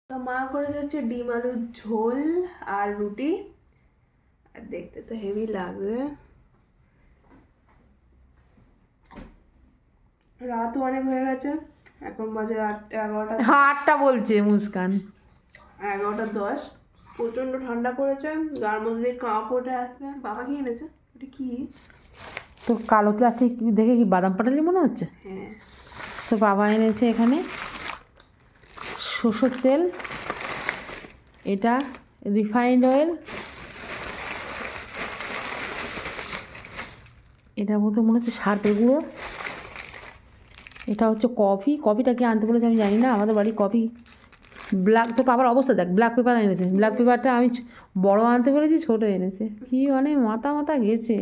তো মা করে যাচ্ছে ডিম আলুর ঝোল আর রুটি, আর দেখতে তো হেভি লাগবে। রাতও অনেক হয়ে গেছে, এখন বাজে 11টা। 8টা বলছে মুস্কান। 11টা 10। প্রচন্ড ঠান্ডা পড়েছে, গার মধ্যে দিয়ে কাঁপ ওঠে আসছে। বাবা কি এনেছে? ওটা কি? তো কালো প্লাস্টিক দেখে কি বাদাম পাটালি মনে হচ্ছে? হ্যাঁ। তো বাবা এনেছে এখানে সরষের তেল, এটা রিফাইন্ড অয়েল, এটার মধ্যে মনে হচ্ছে সার্পের গুঁড়ো, এটা হচ্ছে কফি। কফিটা কি আনতে বলেছে আমি জানি না, আমাদের বাড়ি কফি ব্ল্যাক। তো বাবার অবস্থা দেখ, ব্ল্যাক পেপার এনেছে। ব্ল্যাক পেপারটা আমি বড় আনতে বলেছি, ছোট এনেছে। কি মানে মাথা মাথা গেছে।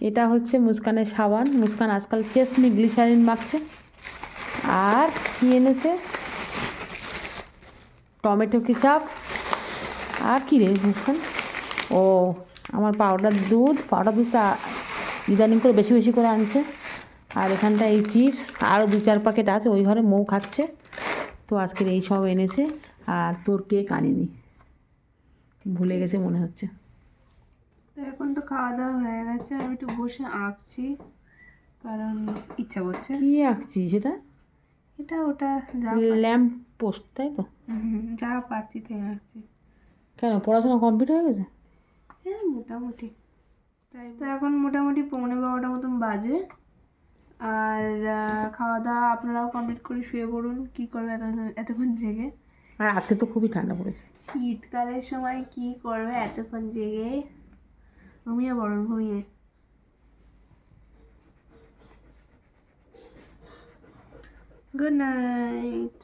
এটা হচ্ছে মুস্কানের সাবান, মুস্কান আজকাল চেসমি গ্লিসারিন মাখছে। আর কি এনেছে? Tomato ketchup. আর কি রে মুস্কান? ও আমার পাউডার দুধটা ইদানিং করে বেশি বেশি করে আনছে। আর এখানটা এই চিপস আরও 2-4 প্যাকেট আছে, ওই ঘরে মৌ খাচ্ছে। তো আজকের এই সব এনেছে। আর তোর কেক আনিনি, ভুলে গেছে মনে হচ্ছে। তো এখন তো খাওয়া দাওয়া হয়ে গেছে, আমি একটু বসে আঁকছি কারণ ইচ্ছা করছে। কি আঁকছি সেটা? এটা ওটা যা ল্যাম্প পোস্ট, তাই তো? যা পাচ্ছি তাই আঁকছি। কেন, পড়াশোনা কমপ্লিট হয়ে গেছে? হ্যাঁ মোটামুটি। তাই তো এখন মোটামুটি 11:45 মতন বাজে। আর খাওয়া দাওয়া আপনারাও কমপ্লিট করে শুয়ে পড়ুন। কী করবে এতক্ষণ জেগে? আর আজকে তো খুবই ঠান্ডা পড়েছে। শীতকালের সময় কি করবে এতক্ষণ জেগে? ঘুমিয়ে পড়ুন, ঘুমিয়ে। Good night.